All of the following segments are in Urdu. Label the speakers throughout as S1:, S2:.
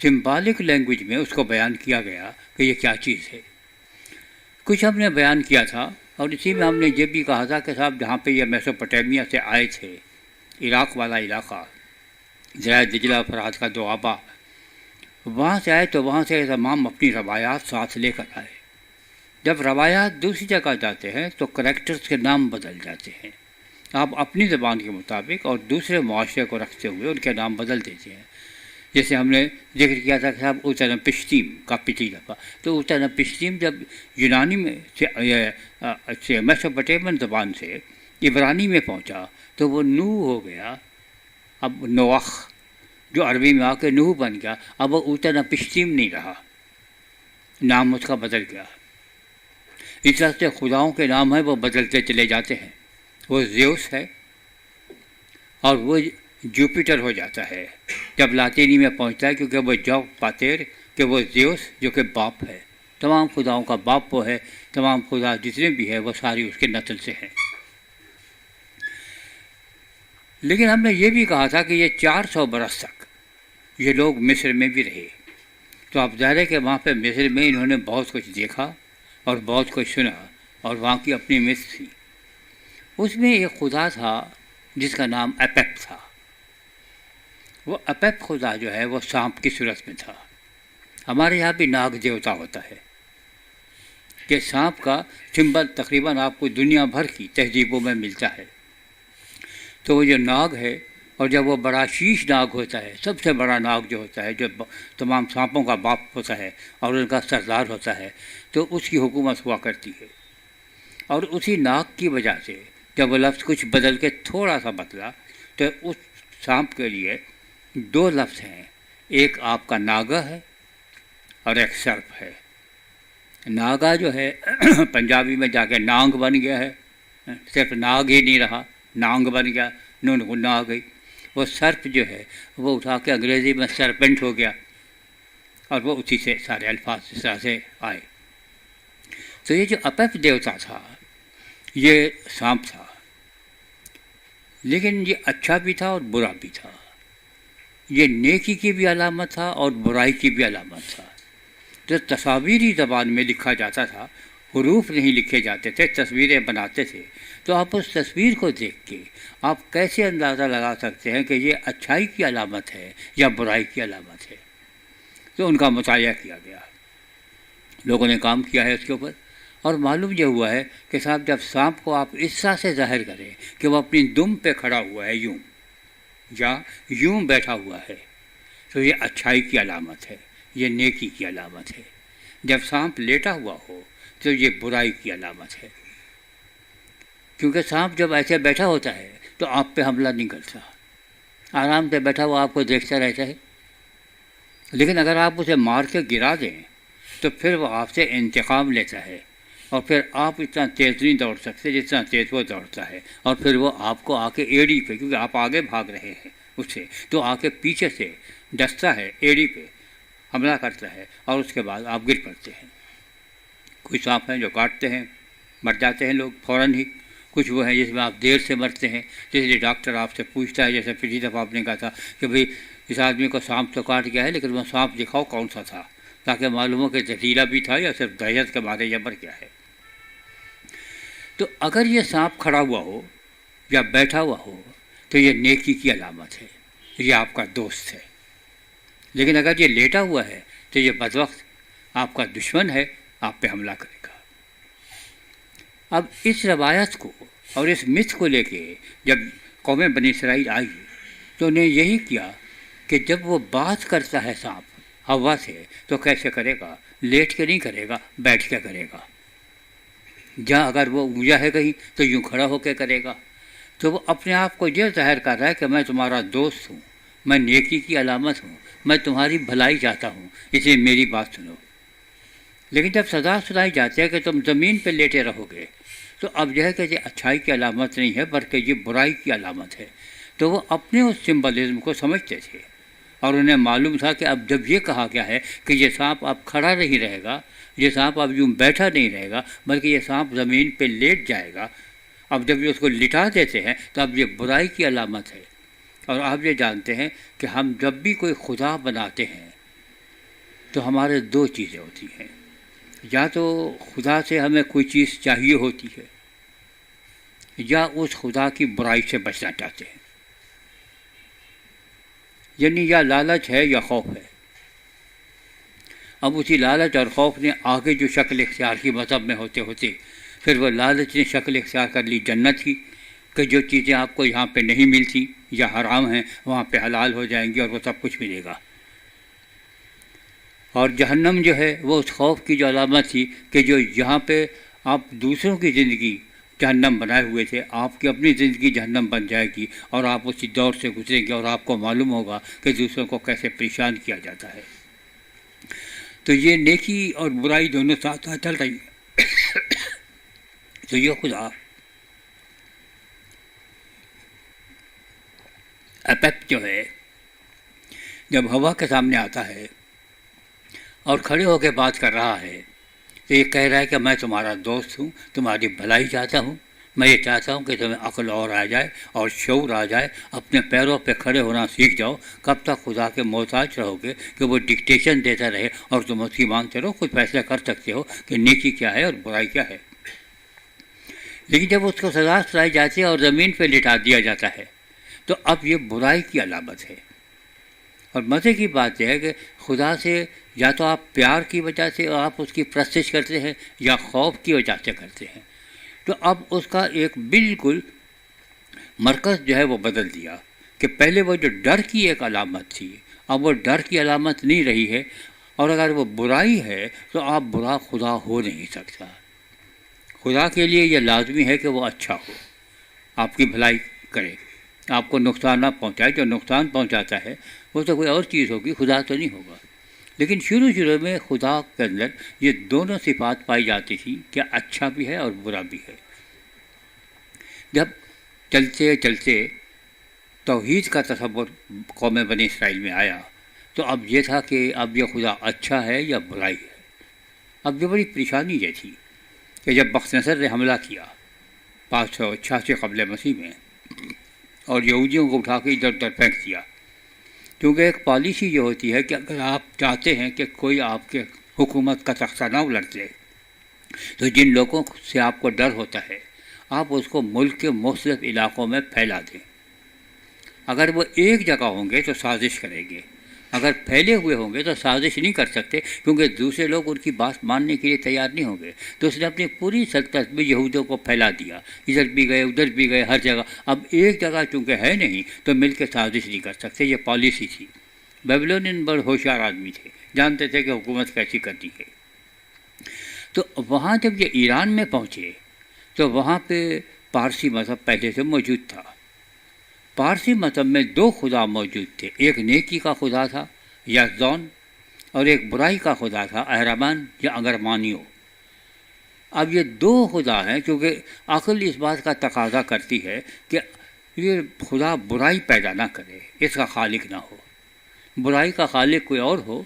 S1: سمبالک لینگویج میں اس کو بیان کیا گیا کہ یہ کیا چیز ہے. کچھ ہم نے بیان کیا تھا، اور اسی میں ہم نے یہ بھی کہا تھا کہ صاحب جہاں پہ یہ میسوپوٹیمیا سے آئے تھے، عراق والا علاقہ، ذرائع دجلہ فرات کا دوآبا، وہاں سے آئے تو وہاں سے تمام اپنی روایات ساتھ لے کر آئے. جب روایات دوسری جگہ جاتے ہیں تو کریکٹرز کے نام بدل جاتے ہیں. آپ اپنی زبان کے مطابق اور دوسرے معاشرے کو رکھتے ہوئے ان کے نام بدل دیتے ہیں. جیسے ہم نے ذکر کیا تھا کہ صاحب اوتنپشتیم کا پچھلی دفعہ، تو اوتنپشتیم جب یونانی میں سے میسوپوٹیمین زبان سے عبرانی میں پہنچا تو وہ نوح ہو گیا. اب نوح جو عربی میں آ کے نوح بن گیا، اب وہ اوتنپشتیم نہیں رہا، نام اس کا بدل گیا. اس طرح سے خداؤں کے نام ہیں وہ بدلتے چلے جاتے ہیں. وہ زیوس ہے اور وہ جوپیٹر ہو جاتا ہے جب لاطینی میں پہنچتا ہے، کیونکہ وہ جو پاتیر کہ وہ زیوس جو کہ باپ ہے، تمام خداؤں کا باپ وہ ہے. تمام خدا جتنے بھی ہیں وہ ساری اس کے نسل سے ہیں. لیکن ہم نے یہ بھی کہا تھا کہ یہ 400 برس تک یہ لوگ مصر میں بھی رہے. تو اب ظاہر ہے کہ وہاں پہ مصر میں انہوں نے بہت کچھ دیکھا اور بہت کچھ سنا، اور وہاں کی اپنی مصر تھی. اس میں ایک خدا تھا جس کا نام اپیپ تھا. وہ اپیپ خدا جو ہے وہ سانپ کی صورت میں تھا. ہمارے یہاں بھی ناگ دیوتا ہوتا ہے کہ سانپ کا سمبل تقریباً آپ کو دنیا بھر کی تہذیبوں میں ملتا ہے. تو وہ جو ناگ ہے، اور جب وہ بڑا شیش ناگ ہوتا ہے، سب سے بڑا ناگ جو ہوتا ہے، جو تمام سانپوں کا باپ ہوتا ہے اور ان کا سردار ہوتا ہے، تو اس کی حکومت ہوا کرتی ہے. اور اسی ناگ کی وجہ سے جب وہ لفظ کچھ بدل کے تھوڑا سا بدلا تو اس سانپ کے لیے 2 لفظ ہیں. ایک آپ کا ناگا ہے اور ایک سرپ ہے. ناگا جو ہے پنجابی میں جا کے نانگ بن گیا ہے، صرف ناگ ہی نہیں رہا، نانگ بن گیا، نون غنہ آ گئی. وہ سرپ جو ہے وہ اٹھا کے انگریزی میں سرپنٹ ہو گیا، اور وہ اسی سے سارے الفاظ اس طرح سے آئے. تو یہ جو اپیپ دیوتا تھا یہ سانپ تھا، لیکن یہ اچھا بھی تھا اور برا بھی تھا. یہ نیکی کی بھی علامت تھا اور برائی کی بھی علامت تھا. جو تصاویری زبان میں لکھا جاتا تھا، حروف نہیں لکھے جاتے تھے، تصویریں بناتے تھے، تو آپ اس تصویر کو دیکھ کے آپ کیسے اندازہ لگا سکتے ہیں کہ یہ اچھائی کی علامت ہے یا برائی کی علامت ہے. تو ان کا مطالعہ کیا گیا، لوگوں نے کام کیا ہے اس کے اوپر، اور معلوم یہ ہوا ہے کہ صاحب جب سانپ کو آپ اس طرح سے ظاہر کریں کہ وہ اپنی دم پہ کھڑا ہوا ہے یوں، یا یوں بیٹھا ہوا ہے، تو یہ اچھائی کی علامت ہے، یہ نیکی کی علامت ہے. جب سانپ لیٹا ہوا ہو تو یہ برائی کی علامت ہے، کیونکہ سانپ جب ایسے بیٹھا ہوتا ہے تو آپ پہ حملہ نہیں کرتا، آرام سے بیٹھا ہوا آپ کو دیکھتا رہتا ہے. لیکن اگر آپ اسے مار کے گرا دیں تو پھر وہ آپ سے انتقام لیتا ہے، اور پھر آپ اتنا تیز نہیں دوڑ سکتے جتنا تیز وہ دوڑتا ہے، اور پھر وہ آپ کو آ کے ایڑی پہ، کیونکہ آپ آگے بھاگ رہے ہیں اس سے، تو آ کے پیچھے سے ڈستا ہے، ایڑی پہ حملہ کرتا ہے، اور اس کے بعد آپ گر پڑتے ہیں. کچھ سانپ ہیں جو کاٹتے ہیں، مر جاتے ہیں لوگ فوراً ہی. کچھ وہ ہیں جس میں آپ دیر سے مرتے ہیں، جس لیے ڈاکٹر آپ سے پوچھتا ہے، جیسے پچھلی دفعہ آپ نے کہا تھا کہ بھئی اس آدمی کو سانپ تو کاٹ گیا ہے، لیکن وہ سانپ دکھاؤ کون سا تھا، تاکہ معلوم ہو کہ زہریلا بھی تھا یا صرف دہشت کے مارے یا مر گیا ہے. تو اگر یہ سانپ کھڑا ہوا ہو یا بیٹھا ہوا ہو تو یہ نیکی کی علامت ہے، یہ آپ کا دوست ہے. لیکن اگر یہ لیٹا ہوا ہے تو یہ بدبخت آپ کا دشمن ہے، آپ پہ حملہ کرے گا. اب اس روایت کو اور اس مت کو لے کے جب قوم بنی اسرائیل آئی تو انہیں یہی کیا کہ جب وہ بات کرتا ہے سانپ ہوا سے تو کیسے کرے گا، لیٹ کے نہیں کرے گا، بیٹھ کے کرے گا. جہاں اگر وہ اونچا ہے کہیں تو یوں کھڑا ہو کے کرے گا. تو وہ اپنے آپ کو یہ ظاہر کر رہا ہے کہ میں تمہارا دوست ہوں، میں نیکی کی علامت ہوں، میں تمہاری بھلائی چاہتا ہوں، اس لیے میری بات سنو. لیکن جب سزا سنائی جاتی ہے کہ تم زمین پہ لیٹے رہو گے، تو اب یہ ہے کہ یہ اچھائی کی علامت نہیں ہے بلکہ یہ برائی کی علامت ہے. تو وہ اپنے اس سمبلزم کو سمجھتے تھے، اور انہیں معلوم تھا کہ اب جب یہ کہا گیا ہے کہ یہ سانپ اب کھڑا نہیں رہے گا، یہ سانپ اب یوں بیٹھا نہیں رہے گا، بلکہ یہ سانپ زمین پہ لیٹ جائے گا، اب جب یہ اس کو لٹا دیتے ہیں تو اب یہ برائی کی علامت ہے. اور آپ یہ جانتے ہیں کہ ہم جب بھی کوئی خدا بناتے ہیں تو ہمارے دو چیزیں ہوتی ہیں، یا تو خدا سے ہمیں کوئی چیز چاہیے ہوتی ہے، یا اس خدا کی برائی سے بچنا چاہتے ہیں، یعنی یا لالچ ہے یا خوف ہے۔ اب اسی لالچ اور خوف نے آگے جو شکل اختیار کی مذہب میں ہوتے ہوتے، پھر وہ لالچ نے شکل اختیار کر لی جنت کی، کہ جو چیزیں آپ کو یہاں پہ نہیں ملتی یا حرام ہیں وہاں پہ حلال ہو جائیں گی اور وہ سب کچھ ملے گا۔ اور جہنم جو ہے وہ اس خوف کی جو علامت تھی کہ جو یہاں پہ آپ دوسروں کی زندگی جہنم بنائے ہوئے تھے، آپ کی اپنی زندگی جہنم بن جائے گی، اور آپ اسی دور سے گزریں گے اور آپ کو معلوم ہوگا کہ دوسروں کو کیسے پریشان کیا جاتا ہے۔ تو یہ نیکی اور برائی دونوں ساتھ ساتھ چل رہی ہیں۔ تو یہ خدا اپیپ جو ہے جب ہوا کے سامنے آتا ہے اور کھڑے ہو کے بات کر رہا ہے تو یہ کہہ رہا ہے کہ میں تمہارا دوست ہوں، تمہاری بھلائی چاہتا ہوں، میں یہ چاہتا ہوں کہ تمہیں عقل اور آ جائے اور شعور آ جائے، اپنے پیروں پہ کھڑے ہونا سیکھ جاؤ۔ کب تک خدا کے محتاج رہو گے کہ وہ ڈکٹیشن دیتا رہے اور تم اس کی مانتے رہو؟ خود فیصلہ کر سکتے ہو کہ نیکی کیا ہے اور برائی کیا ہے۔ لیکن جب اس کو سزا سنائی جاتی ہے اور زمین پہ لٹا دیا جاتا ہے تو اب یہ برائی کی علامت ہے۔ اور مزے کی بات یہ ہے کہ خدا سے یا تو آپ پیار کی وجہ سے آپ اس کی پرستش کرتے ہیں یا خوف کی وجہ سے کرتے ہیں، تو اب اس کا ایک بالکل مرکز جو ہے وہ بدل دیا کہ پہلے وہ جو ڈر کی ایک علامت تھی اب وہ ڈر کی علامت نہیں رہی ہے، اور اگر وہ برائی ہے تو آپ برا خدا ہو نہیں سکتا۔ خدا کے لیے یہ لازمی ہے کہ وہ اچھا ہو، آپ کی بھلائی کرے، آپ کو نقصان نہ پہنچائے۔ جو نقصان پہنچاتا ہے وہ تو کوئی اور چیز ہوگی، خدا تو نہیں ہوگا۔ لیکن شروع میں خدا کے اندر یہ دونوں صفات پائی جاتی تھی کہ اچھا بھی ہے اور برا بھی ہے۔ جب چلتے چلتے توحید کا تصور قوم بنی اسرائیل میں آیا تو اب یہ تھا کہ اب یہ خدا اچھا ہے یا برائی ہے۔ اب یہ بڑی پریشانی یہ تھی کہ جب بخت نصر نے حملہ کیا 586 قبل مسیح میں اور یہودیوں کو اٹھا کے ادھر ادھر پھینک دیا، کیونکہ ایک پالیسی یہ ہوتی ہے کہ اگر آپ چاہتے ہیں کہ کوئی آپ کے حکومت کا تختہ نہ الٹ لے تو جن لوگوں سے آپ کو ڈر ہوتا ہے آپ اس کو ملک کے مختلف علاقوں میں پھیلا دیں۔ اگر وہ ایک جگہ ہوں گے تو سازش کریں گے، اگر پھیلے ہوئے ہوں گے تو سازش نہیں کر سکتے کیونکہ دوسرے لوگ ان کی بات ماننے کے لیے تیار نہیں ہوں گے۔ تو اس نے اپنی پوری سلطنت میں یہودیوں کو پھیلا دیا، ادھر بھی گئے ادھر بھی گئے، ہر جگہ۔ اب ایک جگہ چونکہ ہے نہیں تو مل کے سازش نہیں کر سکتے، یہ پالیسی تھی۔ بیبلونین بڑے ہوشیار آدمی تھے، جانتے تھے کہ حکومت کیسی کرنی ہے۔ تو وہاں جب یہ ایران میں پہنچے تو وہاں پہ پارسی مذہب پہلے سے موجود تھا۔ پارسی مذہب میں دو خدا موجود تھے، ایک نیکی کا خدا تھا یزدان اور ایک برائی کا خدا تھا اہرمان یا اگرمانیو۔ اب یہ دو خدا ہیں کیونکہ عقل اس بات کا تقاضا کرتی ہے کہ یہ خدا برائی پیدا نہ کرے، اس کا خالق نہ ہو، برائی کا خالق کوئی اور ہو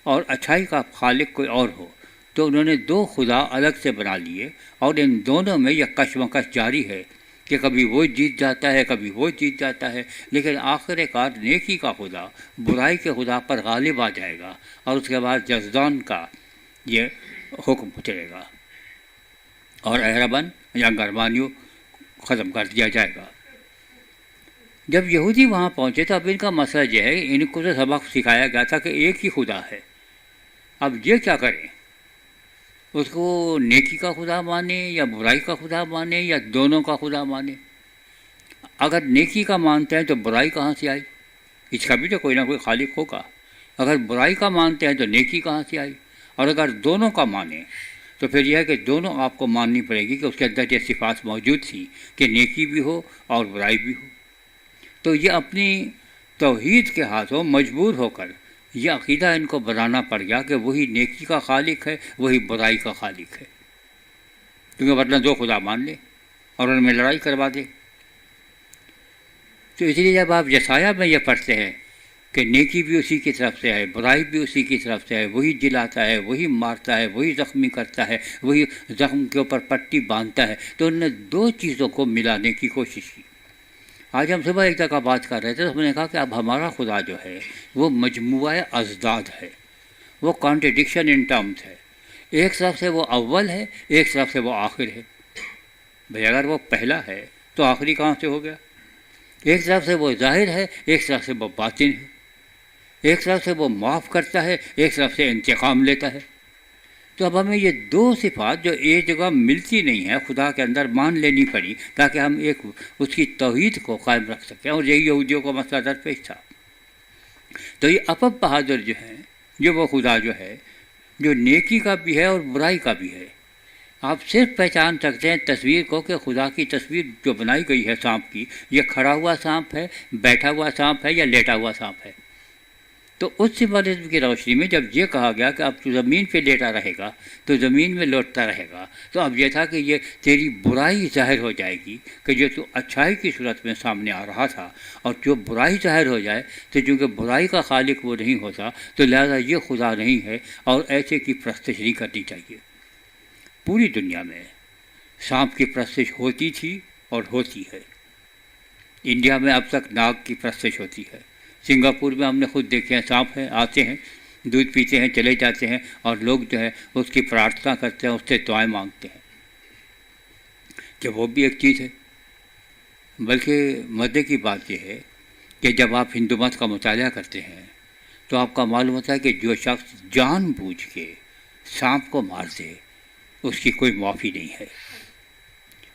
S1: اور اچھائی کا خالق کوئی اور ہو۔ تو انہوں نے دو خدا الگ سے بنا لیے اور ان دونوں میں یہ کشمکش جاری ہے کہ کبھی وہ جیت جاتا ہے کبھی وہ جیت جاتا ہے، لیکن آخر کار نیکی کا خدا برائی کے خدا پر غالب آ جائے گا اور اس کے بعد یزدان کا یہ حکم چلے گا اور اہربن یا گرمانیو ختم کر دیا جائے گا۔ جب یہودی وہاں پہنچے تو اب ان کا مسئلہ یہ ہے، ان کو تو سبق سکھایا گیا تھا کہ ایک ہی خدا ہے، اب یہ کیا کریں؟ اس کو نیکی کا خدا مانے یا برائی کا خدا مانے یا دونوں کا خدا مانے؟ اگر نیکی کا مانتے ہیں تو برائی کہاں سے آئی؟ اس کا بھی تو کوئی نہ کوئی خالق ہوگا۔ اگر برائی کا مانتے ہیں تو نیکی کہاں سے آئی؟ اور اگر دونوں کا مانیں تو پھر یہ ہے کہ دونوں آپ کو ماننی پڑے گی کہ اس کے اندر یہ صفات موجود تھیں کہ نیکی بھی ہو اور برائی بھی ہو۔ تو یہ اپنی توحید کے ہاتھوں مجبور ہو کر یہ عقیدہ ان کو بنانا پڑ گیا کہ وہی نیکی کا خالق ہے وہی برائی کا خالق ہے، کیونکہ ورنہ دو خدا مان لے اور ان میں لڑائی کروا دے۔ تو اس لیے جب آپ یسایہ میں یہ پڑھتے ہیں کہ نیکی بھی اسی کی طرف سے ہے برائی بھی اسی کی طرف سے ہے، وہی جلاتا ہے وہی مارتا ہے وہی زخمی کرتا ہے وہی زخم کے اوپر پٹی باندھتا ہے، تو انہوں نے دو چیزوں کو ملانے کی کوشش کی۔ آج ہم صبح ایک جگہ بات کر رہے تھے تو ہم نے کہا کہ اب ہمارا خدا جو ہے وہ مجموعہ ازداد ہے، وہ کانٹرڈکشن ان ٹرمز ہے. ایک طرف سے وہ اول ہے، ایک طرف سے وہ آخر ہے. بھئی اگر وہ پہلا ہے تو آخری کہاں سے ہو گیا؟ ایک طرف سے وہ ظاہر ہے، ایک طرف سے وہ باطن ہے. ایک طرف سے وہ معاف کرتا ہے، ایک طرف سے انتقام لیتا ہے. تو اب ہمیں یہ دو صفات جو ایک جگہ ملتی نہیں ہیں خدا کے اندر مان لینی پڑی تاکہ ہم ایک اس کی توحید کو قائم رکھ سکیں. اور یہی یہودیوں کو مسئلہ درپیش تھا. تو یہ اپب بہادر جو ہیں، جو وہ خدا جو ہے، جو نیکی کا بھی ہے اور برائی کا بھی ہے. آپ صرف پہچان سکتے ہیں تصویر کو کہ خدا کی تصویر جو بنائی گئی ہے سانپ کی، یہ کھڑا ہوا سانپ ہے، بیٹھا ہوا سانپ ہے یا لیٹا ہوا سانپ ہے. تو اس سمبلزم کی روشنی میں جب یہ کہا گیا کہ اب تو زمین پہ لیٹا رہے گا تو زمین میں لوٹتا رہے گا، تو اب یہ تھا کہ یہ تیری برائی ظاہر ہو جائے گی کہ جو تو اچھائی کی صورت میں سامنے آ رہا تھا، اور جو برائی ظاہر ہو جائے تو چونکہ برائی کا خالق وہ نہیں ہوتا تو لہذا یہ خدا نہیں ہے اور ایسے کی پرستش نہیں کرنی چاہیے. پوری دنیا میں سانپ کی پرستش ہوتی تھی اور ہوتی ہے. انڈیا میں اب تک ناگ کی پرستش ہوتی ہے. سنگاپور میں ہم نے خود دیکھے ہیں، سانپ ہیں، آتے ہیں، دودھ پیتے ہیں، چلے جاتے ہیں، اور لوگ جو ہے اس کی پرارتھنا کرتے ہیں، اس سے دعائیں مانگتے ہیں کہ وہ بھی ایک چیز ہے. بلکہ مزے کی بات یہ ہے کہ جب آپ ہندو مت کا مطالعہ کرتے ہیں تو آپ کا معلوم ہوتا ہے کہ جو شخص جان بوجھ کے سانپ کو مار دے اس کی کوئی معافی نہیں ہے.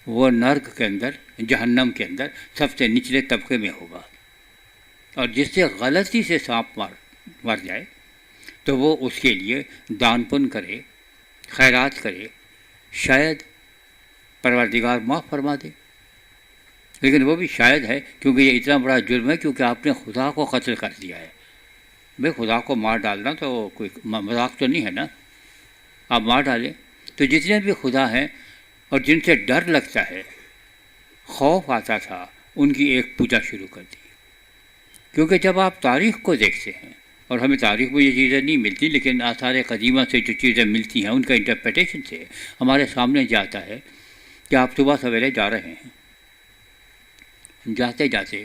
S1: وہ نرک کے اندر، جہنم کے اندر سب سے نچلے طبقے میں ہوگا. اور جس سے غلطی سے سانپ مر جائے تو وہ اس کے لیے دان پن کرے، خیرات کرے، شاید پروردگار معاف فرما دے. لیکن وہ بھی شاید ہے، کیونکہ یہ اتنا بڑا جرم ہے کیونکہ آپ نے خدا کو قتل کر دیا ہے. بھئی خدا کو مار ڈالنا تو کوئی مذاق تو نہیں ہے نا. آپ مار ڈالیں تو جتنے بھی خدا ہیں اور جن سے ڈر لگتا ہے، خوف آتا تھا، ان کی ایک پوجا شروع کر دی. کیونکہ جب آپ تاریخ کو دیکھتے ہیں، اور ہمیں تاریخ میں یہ چیزیں نہیں ملتی لیکن آثار قدیمہ سے جو چیزیں ملتی ہیں ان کا انٹرپریٹیشن سے ہمارے سامنے جاتا ہے کہ آپ صبح سویرے جا رہے ہیں، جاتے جاتے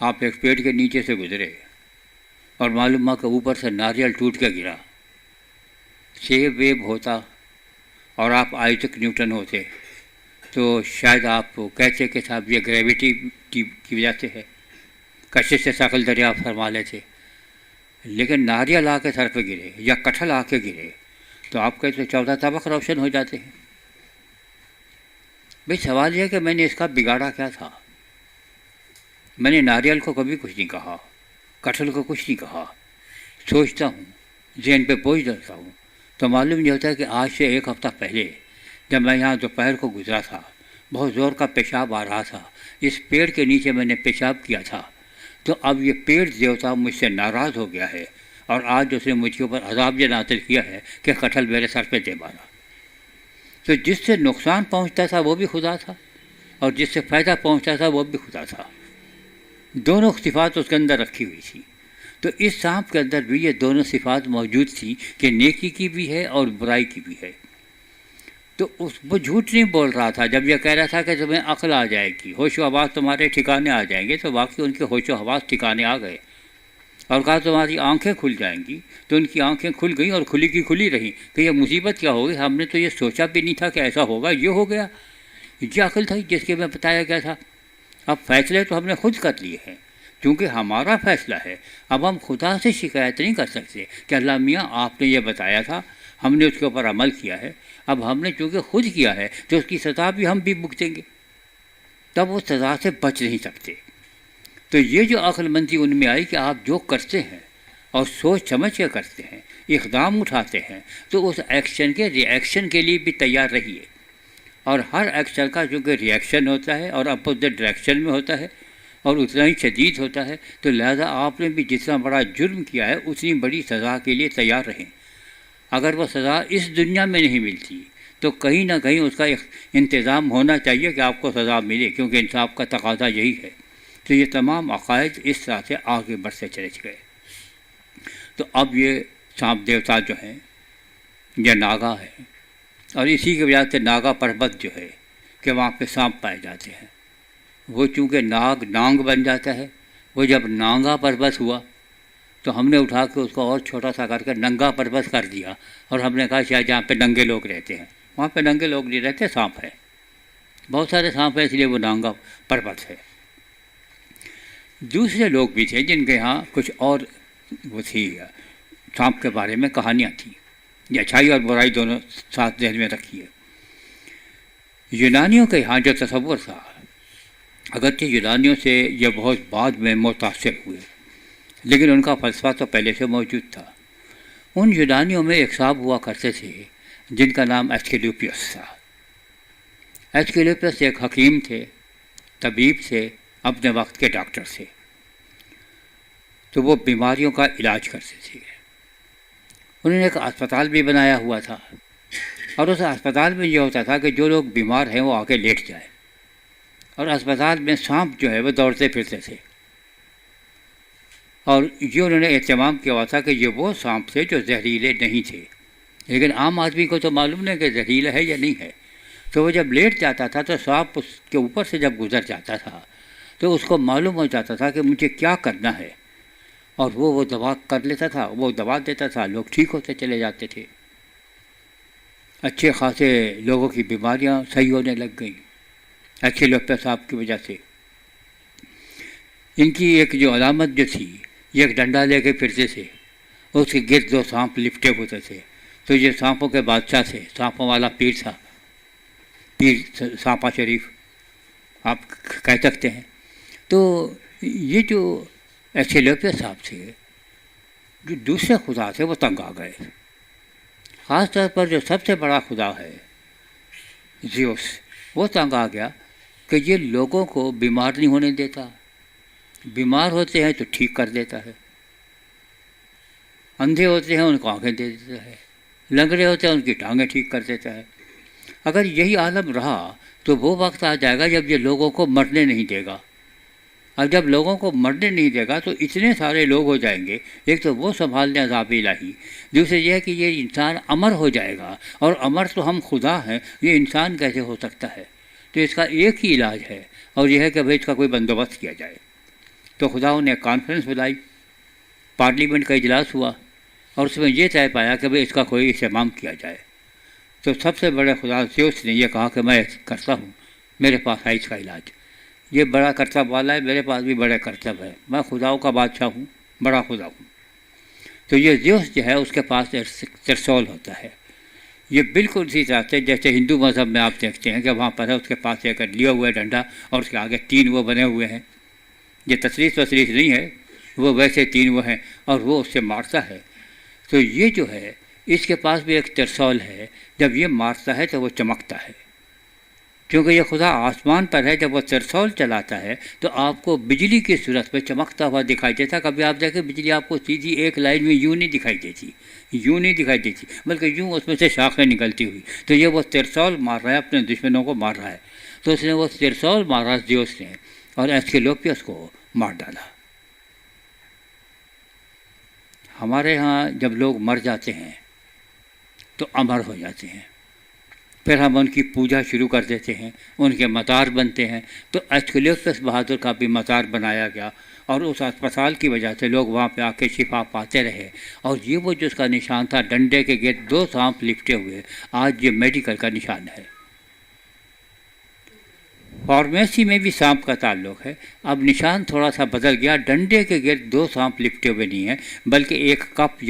S1: آپ ایک پیڑ کے نیچے سے گزرے اور معلوم ہوا کہ اوپر سے ناریل ٹوٹ کے گرا. سیب ویب ہوتا اور آپ آئزک نیوٹن ہوتے تو شاید آپ کہتے کہ صاحب یہ گریویٹی کی وجہ سے ہے، کشش سے ثقل دریافت فرما لیتے. لیکن ناریل آ کے سر پہ گرے یا کٹھل آ کے گرے تو آپ کہتے 14 طبق روشن ہو جاتے ہیں. بھئی سوال یہ ہے کہ میں نے اس کا بگاڑا کیا تھا؟ میں نے ناریل کو کبھی کچھ نہیں کہا، کٹھل کو کچھ نہیں کہا. سوچتا ہوں، ذہن پہ بوجھ ڈالتا ہوں تو معلوم یہ ہوتا ہے کہ آج سے ایک ہفتہ پہلے جب میں یہاں دوپہر کو گزرا تھا، بہت زور کا پیشاب آ رہا تھا، اس پیڑ کے نیچے میں نے پیشاب کیا تھا. تو اب یہ پیڑ دیوتا مجھ سے ناراض ہو گیا ہے اور آج اس نے مجھ کے اوپر عذاب یہ نازل کیا ہے کہ کٹھل میرے سر پہ دے مارا. تو جس سے نقصان پہنچتا تھا وہ بھی خدا تھا اور جس سے فائدہ پہنچتا تھا وہ بھی خدا تھا. دونوں صفات اس کے اندر رکھی ہوئی تھی. تو اس سانپ کے اندر بھی یہ دونوں صفات موجود تھی کہ نیکی کی بھی ہے اور برائی کی بھی ہے. تو وہ جھوٹ نہیں بول رہا تھا جب یہ کہہ رہا تھا کہ تمہیں عقل آ جائے گی، ہوش و حواس تمہارے ٹھکانے آ جائیں گے. تو واقعی ان کے ہوش و حواس ٹھکانے آ گئے. اور کہا تمہاری آنکھیں کھل جائیں گی، تو ان کی آنکھیں کھل گئیں اور کھلی کی کھلی رہیں کہ یہ مصیبت کیا ہوگی، ہم نے تو یہ سوچا بھی نہیں تھا کہ ایسا ہوگا، یہ ہو گیا. یہ عقل تھی جس کے میں بتایا گیا تھا. اب فیصلے تو ہم نے خود کر لیے ہیں کیونکہ ہمارا فیصلہ ہے. اب ہم خدا سے شکایت نہیں کر سکتے کہ اللہ میاں آپ نے یہ بتایا تھا، ہم نے اس کے اوپر عمل کیا ہے. اب ہم نے چونکہ خود کیا ہے تو اس کی سزا بھی ہم بھی بھگتیں گے، تب وہ سزا سے بچ نہیں سکتے. تو یہ جو عقل مندی ان میں آئی کہ آپ جو کرتے ہیں اور سوچ سمجھ کے کرتے ہیں، اقدام اٹھاتے ہیں، تو اس ایکشن کے ری ایکشن کے لیے بھی تیار رہیے. اور ہر ایکشن کا چونکہ ری ایکشن ہوتا ہے اور اپوزٹ ڈائریکشن میں ہوتا ہے اور اتنا ہی شدید ہوتا ہے، تو لہذا آپ نے بھی جتنا بڑا جرم کیا ہے اتنی بڑی سزا کے لیے تیار رہیں. اگر وہ سزا اس دنیا میں نہیں ملتی تو کہیں نہ کہیں اس کا انتظام ہونا چاہیے کہ آپ کو سزا ملے، کیونکہ انصاف کا تقاضا یہی ہے. تو یہ تمام عقائد اس طرح سے آگے بڑھتے چلے گئے. تو اب یہ سانپ دیوتا جو ہیں یہ ناگا ہے، اور اسی کی وجہ سے ناگا پربت جو ہے کہ وہاں پہ سانپ پائے جاتے ہیں. وہ چونکہ ناگ نانگ بن جاتا ہے، وہ جب نانگا پربت ہوا تو ہم نے اٹھا کے اس کو اور چھوٹا سا کر کے ننگا پربت کر دیا، اور ہم نے کہا شاید جہاں پہ ننگے لوگ رہتے ہیں، وہاں پہ ننگے لوگ نہیں رہتے، سانپ ہے، بہت سارے سانپ ہیں، اس لیے وہ ننگا پربت ہے۔ دوسرے لوگ بھی تھے جن کے یہاں کچھ اور وہ تھی، سانپ کے بارے میں کہانیاں تھیں۔ یہ اچھائی اور برائی دونوں ساتھ ذہن میں رکھیے۔ یونانیوں کے یہاں جو تصور تھا، اگرچہ یونانیوں سے یہ بہت بعد میں متاثر ہوئے، لیکن ان کا فلسفہ تو پہلے سے موجود تھا۔ ان یونانیوں میں ایک صاحب ہوا کرتے تھے جن کا نام ایسکیلیوپس تھا۔ ایسکیلیوپس ایک حکیم تھے، طبیب تھے، اپنے وقت کے ڈاکٹر تھے۔ تو وہ بیماریوں کا علاج کرتے تھے۔ انہوں نے ایک اسپتال بھی بنایا ہوا تھا، اور اس اسپتال میں یہ ہوتا تھا کہ جو لوگ بیمار ہیں وہ آ کے لیٹ جائیں، اور اسپتال میں سانپ جو ہے وہ دوڑتے پھرتے تھے، اور یہ انہوں نے اہتمام کیا ہوا تھا کہ یہ وہ سانپ تھے جو زہریلے نہیں تھے، لیکن عام آدمی کو تو معلوم نہیں کہ زہریلا ہے یا نہیں ہے۔ تو وہ جب لیٹ جاتا تھا تو سانپ اس کے اوپر سے جب گزر جاتا تھا تو اس کو معلوم ہو جاتا تھا کہ مجھے کیا کرنا ہے، اور وہ دوا کر لیتا تھا، وہ دوا دیتا تھا، لوگ ٹھیک ہوتے چلے جاتے تھے۔ اچھے خاصے لوگوں کی بیماریاں صحیح ہونے لگ گئیں ایسکیلیوپس صاحب کی وجہ سے۔ ان کی ایک جو علامت جو تھی، یہ ایک ڈنڈا لے کے پھرتے تھے، اس کے گرد دو سانپ لپٹے ہوتے تھے، تو یہ سانپوں کے بادشاہ تھے، سانپوں والا پیر تھا، پیر سانپا شریف آپ کہہ سکتے ہیں۔ تو یہ جو ایسکیلیوپس صاحب تھے، جو دوسرے خدا تھے، وہ تنگ آ گئے، خاص طور پر جو سب سے بڑا خدا ہے زیوس، وہ تنگ آ گیا کہ یہ لوگوں کو بیمار نہیں ہونے دیتا، بیمار ہوتے ہیں تو ٹھیک کر دیتا ہے، اندھے ہوتے ہیں ان کو آنکھیں دے دیتا ہے، لنگڑے ہوتے ہیں ان کی ٹانگیں ٹھیک کر دیتا ہے۔ اگر یہی عالم رہا تو وہ وقت آ جائے گا جب یہ لوگوں کو مرنے نہیں دے گا، اور جب لوگوں کو مرنے نہیں دے گا تو اتنے سارے لوگ ہو جائیں گے، ایک تو وہ سنبھالنے عذاب الہی، دوسرے یہ ہے کہ یہ انسان امر ہو جائے گا، اور امر تو ہم خدا ہیں، یہ انسان کیسے ہو سکتا ہے؟ تو اس کا ایک ہی علاج ہے، اور یہ ہے کہ بھائی اس کا کوئی بندوبست کیا جائے۔ تو خداؤں نے کانفرنس بلائی، پارلیمنٹ کا اجلاس ہوا، اور اس میں یہ طے پایا کہ بھائی اس کا کوئی اہتمام کیا جائے۔ تو سب سے بڑے خدا زیوس نے یہ کہا کہ میں کرتا ہوں، میرے پاس ہے اس کا علاج، یہ بڑا کرتب والا ہے، میرے پاس بھی بڑے کرتب ہے، میں خداؤں کا بادشاہ ہوں، بڑا خدا ہوں۔ تو یہ زیوس جو ہے اس کے پاس ترسول ہوتا ہے، یہ بالکل اسی طرح سے جیسے ہندو مذہب میں آپ دیکھتے ہیں کہ وہاں پر ہے اس کے پاس ایک لیا ہوا ہے ڈنڈا، اور اس کے آگے تین وہ بنے ہوئے ہیں، یہ تصریف نہیں ہے، وہ ویسے تین وہ ہیں، اور وہ اس سے مارتا ہے۔ تو یہ جو ہے اس کے پاس بھی ایک ترسول ہے، جب یہ مارتا ہے تو وہ چمکتا ہے، کیونکہ یہ خدا آسمان پر ہے، جب وہ ترسول چلاتا ہے تو آپ کو بجلی کی صورت میں چمکتا ہوا دکھائی دیتا۔ کبھی آپ دیکھیں بجلی آپ کو سیدھی ایک لائن میں یوں نہیں دکھائی دیتی، یوں نہیں دکھائی دیتی، بلکہ یوں اس میں سے شاخیں نکلتی ہوئی۔ تو یہ وہ ترسول مار رہا ہے، اپنے دشمنوں کو مار رہا ہے۔ تو اس نے وہ ترسول مارا زیوس نے، اور ایسکیلیوپس کو مار ڈالا۔ ہمارے ہاں جب لوگ مر جاتے ہیں تو امر ہو جاتے ہیں، پھر ہم ان کی پوجا شروع کر دیتے ہیں، ان کے مزار بنتے ہیں۔ تو ایسکیلیوپس بہادر کا بھی مزار بنایا گیا، اور اس اسپتال کی وجہ سے لوگ وہاں پہ آ کے شفا پاتے رہے، اور یہ وہ جو اس کا نشان تھا، ڈنڈے کے گرد دو سانپ لپٹے ہوئے، آج یہ میڈیکل کا نشان ہے۔ فارمیسی میں بھی سانپ کا تعلق ہے، اب نشان تھوڑا سا بدل گیا، ڈنڈے کے گرد دو سانپ لپٹے ہوئے نہیں ہیں، بلکہ ایک کپ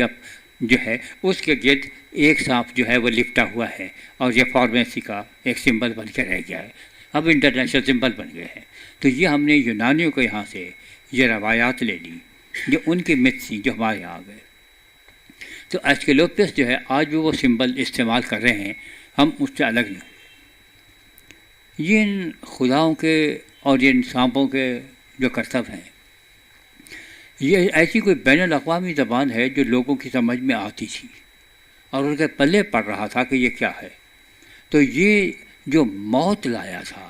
S1: جو ہے اس کے گرد ایک سانپ جو ہے وہ لپٹا ہوا ہے، اور یہ فارمیسی کا ایک سمبل بن کے رہ گیا ہے، اب انٹرنیشنل سمبل بن گئے ہیں۔ تو یہ ہم نے یونانیوں کے یہاں سے یہ روایات لے لی، جو ان کی مت تھی، جو ہمارے یہاں آ گئے۔ تو ایسکیلیوپس جو ہے آج بھی وہ سمبل استعمال کر رہے ہیں، ہم اس سے الگ نہیں۔ یہ ان خداؤں کے اور ان سانپوں کے جو کرتب ہیں، یہ ایسی کوئی بین الاقوامی زبان ہے جو لوگوں کی سمجھ میں آتی تھی، اور ان کے پلے پڑ رہا تھا کہ یہ کیا ہے۔ تو یہ جو موت لایا تھا،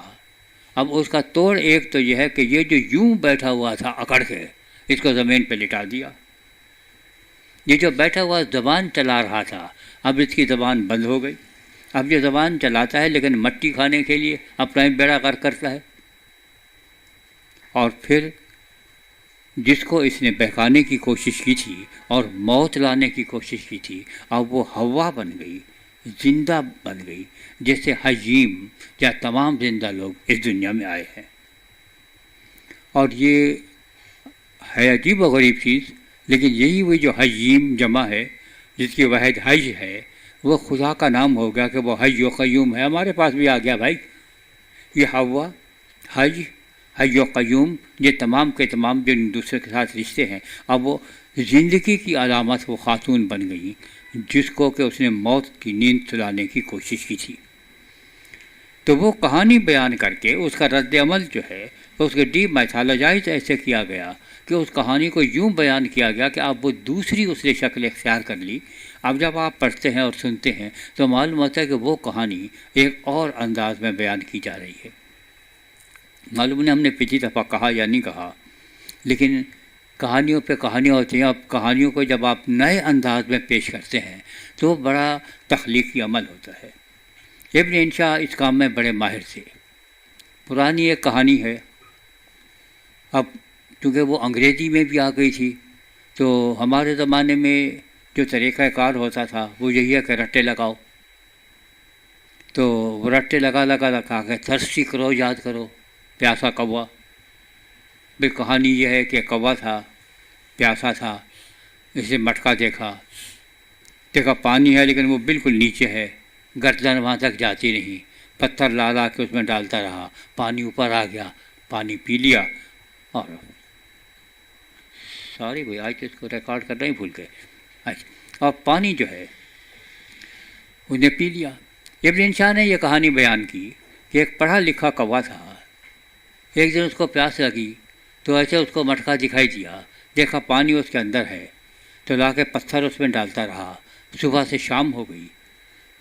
S1: اب اس کا توڑ ایک تو یہ ہے کہ یہ جو یوں بیٹھا ہوا تھا اکڑ کے، اس کو زمین پہ لٹا دیا۔ یہ جو بیٹھا ہوا زبان چلا رہا تھا، اب اس کی زبان بند ہو گئی۔ اب یہ زبان چلاتا ہے لیکن مٹی کھانے کے لیے اپنا ہی بیڑا غرق کرتا ہے۔ اور پھر جس کو اس نے بہکانے کی کوشش کی تھی اور موت لانے کی کوشش کی تھی، اب وہ ہوا بن گئی، زندہ بن گئی، جیسے حجیم یا تمام زندہ لوگ اس دنیا میں آئے ہیں۔ اور یہ ہے عجیب و غریب چیز، لیکن یہی وہی جو حجیم جمع ہے، جس کی واحد حج ہے، وہ خدا کا نام ہو گیا کہ وہ حی و قیوم ہے۔ ہمارے پاس بھی آ گیا بھائی، یہ ہوا، حج، حی و قیوم، یہ تمام کے تمام جو ایک دوسرے کے ساتھ رشتے ہیں، اب وہ زندگی کی علامت وہ خاتون بن گئی جس کو کہ اس نے موت کی نیند سلانے کی کوشش کی تھی۔ تو وہ کہانی بیان کر کے اس کا رد عمل جو ہے اس کے ڈی میتھالوجائز ایسے کیا گیا کہ اس کہانی کو یوں بیان کیا گیا کہ اب وہ دوسری اس نے شکل اختیار کر لی۔ اب جب آپ پڑھتے ہیں اور سنتے ہیں تو معلوم ہوتا ہے کہ وہ کہانی ایک اور انداز میں بیان کی جا رہی ہے۔ معلوم نہیں ہم نے پچھلی دفعہ کہا یا نہیں کہا، لیکن کہانیوں پہ کہانیاں ہوتی ہیں۔ اب کہانیوں کو جب آپ نئے انداز میں پیش کرتے ہیں تو بڑا تخلیقی عمل ہوتا ہے۔ ابن انشا اس کام میں بڑے ماہر تھے۔ پرانی ایک کہانی ہے، اب چونکہ وہ انگریزی میں بھی آ گئی تھی تو ہمارے زمانے میں جو طریقہ کار ہوتا تھا وہ یہی ہے کہ رٹے لگاؤ، تو وہ رٹے لگا کے تھرسٹی کرو، یاد کرو، پیاسا کوا۔ بھی کہانی یہ ہے کہ کوا تھا، پیاسا تھا، اسے مٹکا دیکھا پانی ہے لیکن وہ بالکل نیچے ہے، گردن وہاں تک جاتی نہیں، پتھر لا کے اس میں ڈالتا رہا، پانی اوپر آ گیا، پانی پی لیا، اور سوری بھائی آج تو اس کو ریکارڈ کرنا ہی بھول گئے، اچھا، اور پانی جو ہے اس نے پی لیا۔ ابن انشا نے یہ کہانی بیان کی کہ ایک پڑھا لکھا کوا تھا، ایک دن اس کو پیاس لگی تو ایسے اس کو مٹکا دکھائی دیا، دیکھا پانی اس کے اندر ہے تو لا کے پتھر اس میں ڈالتا رہا، صبح سے شام ہو گئی،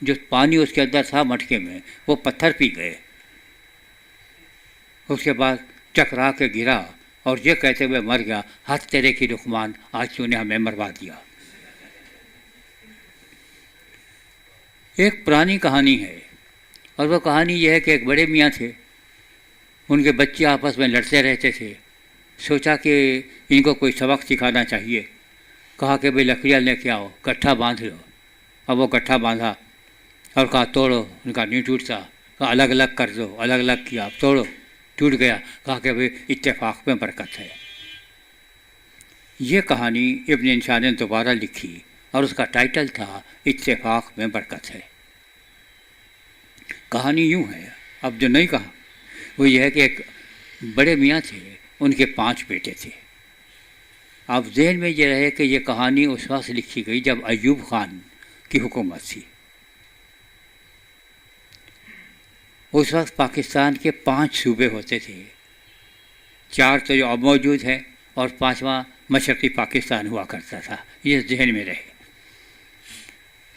S1: جو پانی اس کے اندر تھا مٹکے میں وہ پتھر پی گئے۔ اس کے بعد چکرا کے گرا اور یہ کہتے ہوئے مر گیا، ہاتھ تیرے کی رخمان، آج تو نے ہمیں مروا دیا۔ ایک پرانی کہانی ہے، اور وہ کہانی یہ ہے کہ ایک بڑے میاں تھے، ان کے بچے آپس میں لڑتے رہتے تھے، سوچا کہ ان کو کوئی سبق سکھانا چاہیے، کہا کہ بھئی لکڑیاں لے کے آؤ، گٹھا باندھ لو۔ اب وہ گٹھا باندھا اور کہا توڑو، ان کا نہیں ٹوٹتا، کہا الگ الگ کر دو، الگ الگ کیا، توڑو، ٹوٹ گیا، کہا کہ بھئی اتفاق میں برکت ہے۔ یہ کہانی ابن انشا نے دوبارہ لکھی اور اس کا ٹائٹل تھا اتفاق میں برکت ہے۔ کہانی یوں ہے، اب جو نہیں کہا وہ یہ ہے کہ ایک بڑے میاں تھے، ان کے 5 بیٹے تھے۔ اب ذہن میں یہ رہے کہ یہ کہانی اس وقت لکھی گئی جب ایوب خان کی حکومت تھی۔ اس وقت پاکستان کے 5 صوبے ہوتے تھے، 4 تو جو اب موجود ہیں اور 5واں مشرقی پاکستان ہوا کرتا تھا، یہ ذہن میں رہے۔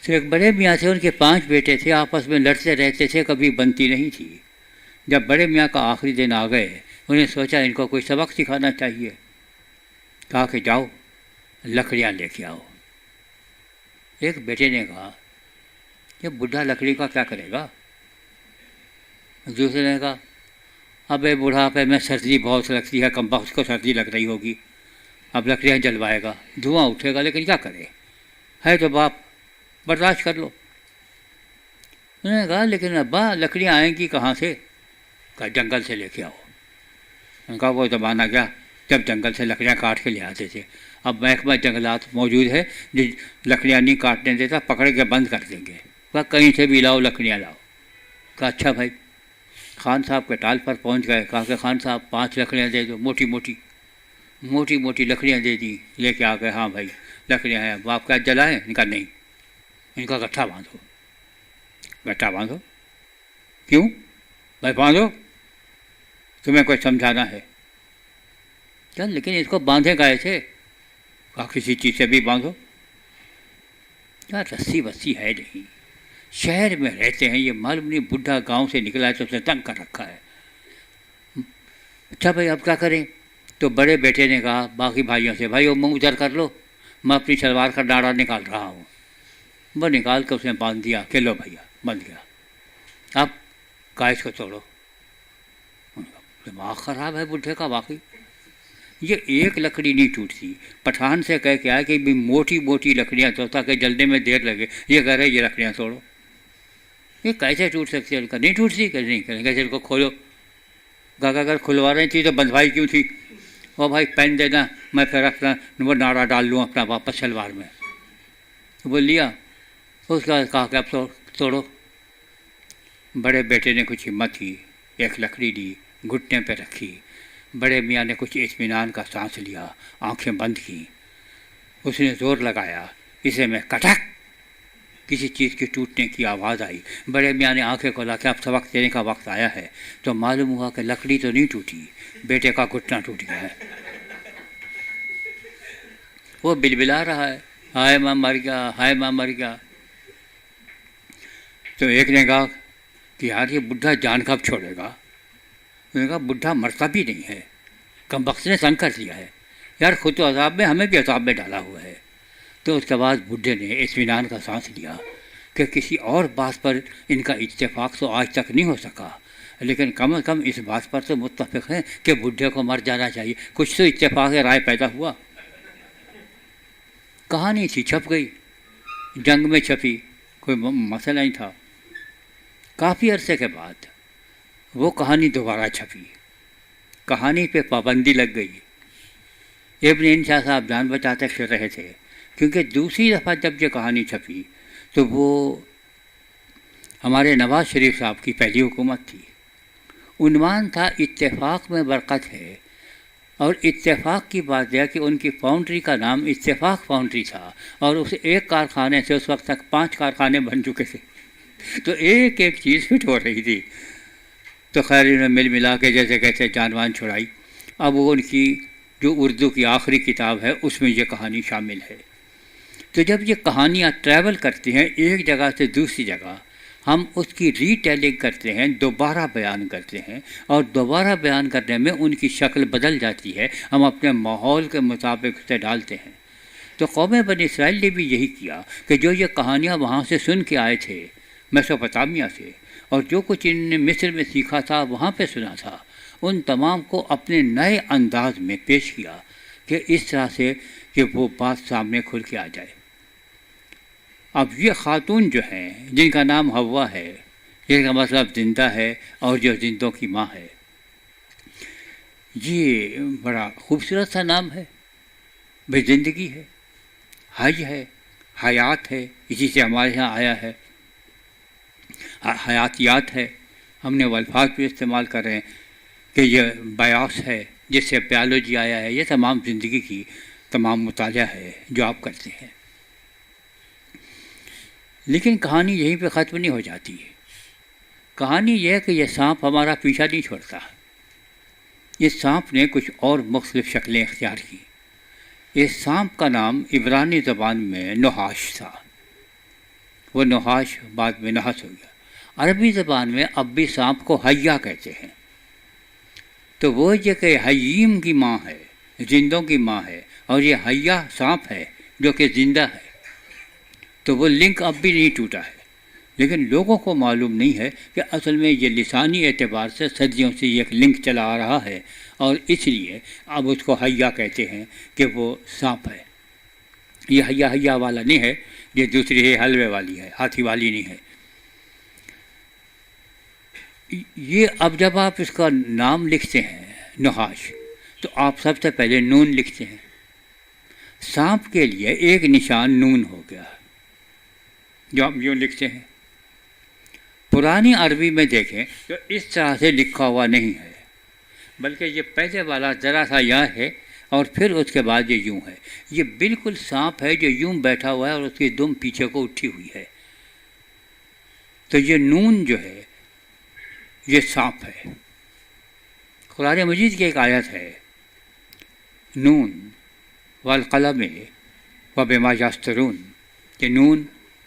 S1: تو ایک بڑے میاں تھے، ان کے 5 بیٹے تھے، آپس میں لڑتے رہتے تھے، کبھی بنتی نہیں تھی۔ جب بڑے میاں کا آخری دن آ گئے، انہیں سوچا ان کو کوئی سبق سکھانا چاہیے، کہا کہ جاؤ لکڑیاں لے کے آؤ۔ ایک بیٹے نے کہا یہ بڈھا لکڑی کا کیا کرے گا؟ دوسرے نے کہا ابے بڑھاپے میں سردی بہت لگتی ہے، کمبخت کو سردی لگ رہی ہوگی، اب لکڑیاں جلوائے گا، دھواں اٹھے گا، لیکن کیا کرے، ہے تو باپ، برداشت کر لو۔ انہوں نے کہا لیکن ابا لکڑیاں آئیں گی کہاں سے؟ کہا جنگل سے لے کے آؤ۔ ان کا وہ زمانہ گیا جب جنگل سے لکڑیاں کاٹ کے لے آتے تھے، اب محکمہ جنگلات موجود ہے جو لکڑیاں نہیں کاٹنے دیتا، پکڑ کے بند کر دیں گے، کہا کہیں سے بھی لاؤ لکڑیاں لاؤ۔ کہا اچھا بھائی، خان صاحب کے ٹال پر پہنچ گئے، کہا کہ خان صاحب 5 لکڑیاں دے دو، موٹی موٹی لکڑیاں دے دی، لے کے آ گئے، ہاں بھائی لکڑیاں ہیں، آپ کیا جلائیں؟ ان کا نہیں، ان کا گٹھا باندھو، گٹھا باندھو۔ کیوں بھائی باندھو، تمہیں کوئی سمجھانا ہے کیا؟ لیکن اس کو باندھے گئے تھے، کہا کسی چیز سے بھی باندھو۔ کیا رسی وسی ہے نہیں، شہر میں رہتے ہیں، یہ معلوم نہیں بڈھا گاؤں سے نکلا ہے تو اسے تنگ کر رکھا ہے۔ اچھا بھائی اب کیا کریں؟ تو بڑے بیٹے نے کہا باقی بھائیوں سے، بھائی وہ منہ ادھر کر لو، میں اپنی شلوار کا ڈاڑا نکال رہا ہوں۔ وہ نکال کے اس نے باندھ دیا کہ لو بھیا بند گیا، اب کاغذ کو توڑو۔ دماغ خراب ہے بڈھے کا واقعی، یہ ایک لکڑی نہیں ٹوٹتی. پٹھان سے کہہ کے آیا کہ بھی موٹی موٹی لکڑیاں تو تاکہ جلنے میں دیر لگے. یہ کہہ رہے یہ لکڑیاں توڑو. یہ کیسے ٹوٹ سکتی ہے؟ نہیں ٹوٹتی. کہ نہیں کریں گے. ان کو کھولو. اگر کھلوا رہی تھی تو بندھوائی کیوں تھی؟ وہ بھائی پین دینا، میں پھر اپنا وہ ناڑا ڈال لوں اپنا واپس شلوار میں. وہ لیا. اس کا کہا کہ اب توڑو. بڑے بیٹے نے کچھ ہمت کی، ایک لکڑی لی، گھٹنے پہ رکھی. بڑے میاں نے کچھ اطمینان کا سانس لیا، آنکھیں بند کیں. اس نے زور لگایا، اسے میں کٹک کسی چیز کی ٹوٹنے کی آواز آئی. بڑے میاں نے آنکھیں کھولا کہ اب سبق دینے کا وقت آیا ہے. تو معلوم ہوا کہ لکڑی تو نہیں ٹوٹی، بیٹے کا گھٹنا ٹوٹ گیا ہے. وہ بلبلا رہا ہے، ہائے ماں مر گیا، ہائے ماں مر گیا. تو ایک نے کہا کہ یار یہ بڈھا جان کب چھوڑے گا؟ انہوں نے کہا بڈھا مرتا بھی نہیں ہے، کم بخت نے تنگ کر دیا ہے یار، خود تو عذاب میں ہمیں بھی عذاب میں ڈالا ہوا ہے. تو اس کے بعد بڈھے نے اطمینان کا سانس لیا کہ کسی اور بات پر ان کا اتفاق تو آج تک نہیں ہو سکا، لیکن کم از کم اس بات پر تو متفق ہیں کہ بڈھے کو مر جانا چاہیے. کچھ تو اتفاق رائے پیدا ہوا. کہانی تھی، چھپ گئی، جنگ میں چھپی، کوئی مسئلہ نہیں تھا. کافی عرصے کے بعد وہ کہانی دوبارہ چھپی. کہانی پہ پابندی لگ گئی. ابن انشا صاحب جان بچاتے پھر رہے تھے، کیونکہ دوسری دفعہ جب یہ کہانی چھپی تو وہ ہمارے نواز شریف صاحب کی پہلی حکومت تھی. عنوان تھا اتفاق میں برکت ہے. اور اتفاق کی بات یہ کہ ان کی فاؤنڈری کا نام اتفاق فاؤنڈری تھا، اور اس ایک کارخانے سے اس وقت تک 5 کارخانے بن چکے تھے. تو ایک ایک چیز فٹ ہو رہی تھی. تو خیر انہوں نے مل ملا کے جیسے کیسے جانوان چھڑائی. اب وہ ان کی جو اردو کی آخری کتاب ہے اس میں یہ کہانی شامل ہے. تو جب یہ کہانیاں ٹریول کرتی ہیں ایک جگہ سے دوسری جگہ، ہم اس کی ری ٹیلنگ کرتے ہیں، دوبارہ بیان کرتے ہیں، اور دوبارہ بیان کرنے میں ان کی شکل بدل جاتی ہے. ہم اپنے ماحول کے مطابق اسے ڈالتے ہیں. تو قوم بنی اسرائیل نے بھی یہی کیا کہ جو یہ کہانیاں وہاں سے سن کے آئے تھے میسوپوٹامیہ سے، اور جو کچھ انہوں نے مصر میں سیکھا تھا وہاں پہ سنا تھا، ان تمام کو اپنے نئے انداز میں پیش کیا کہ اس طرح سے کہ وہ بات سامنے کھل کے آ جائے. اب یہ خاتون جو ہیں جن کا نام حوا ہے، جن کا مطلب زندہ ہے اور جو زندوں کی ماں ہے، یہ بڑا خوبصورت سا نام ہے. بھائی زندگی ہے، حی ہے، حیات ہے، اسی سے ہمارے یہاں آیا ہے. حیاتیات ہے، ہم نے وہ الفاظ بھی استعمال کر رہے ہیں کہ یہ بایوس ہے جس سے بیالوجی آیا ہے. یہ تمام زندگی کی تمام مطالعہ ہے جو آپ کرتے ہیں. لیکن کہانی یہیں پہ ختم نہیں ہو جاتی ہے. کہانی یہ ہے کہ یہ سانپ ہمارا پیچھا نہیں چھوڑتا. اس سانپ نے کچھ اور مختلف شکلیں اختیار کی. اس سانپ کا نام عبرانی زبان میں نحاش تھا. وہ نحاش بعد میں نحس ہو گیا. عربی زبان میں اب بھی سانپ کو حیا کہتے ہیں. تو وہ یہ کہ حییم کی ماں ہے، زندوں کی ماں ہے، اور یہ حیا سانپ ہے جو کہ زندہ ہے. تو وہ لنک اب بھی نہیں ٹوٹا ہے. لیکن لوگوں کو معلوم نہیں ہے کہ اصل میں یہ لسانی اعتبار سے صدیوں سے یہ ایک لنک چلا آ رہا ہے، اور اس لیے اب اس کو حیا کہتے ہیں کہ وہ سانپ ہے. یہ حیا والا نہیں ہے، یہ دوسری ہے، حلوے والی ہے، ہاتھی والی نہیں ہے. یہ اب جب آپ اس کا نام لکھتے ہیں نحاش، تو آپ سب سے پہلے نون لکھتے ہیں. سانپ کے لیے ایک نشان نون ہو گیا جو آپ یوں لکھتے ہیں. پرانی عربی میں دیکھیں تو اس طرح سے لکھا ہوا نہیں ہے، بلکہ یہ پہلے والا ذرا سا یا ہے اور پھر اس کے بعد یہ یوں ہے. یہ بالکل سانپ ہے جو یوں بیٹھا ہوا ہے اور اس کی دم پیچھے کو اٹھی ہوئی ہے. تو یہ نون جو ہے یہ سانپ ہے. قرآن مجید کی ایک آیت ہے، نون والقلم وبما یسطرون، کہ نون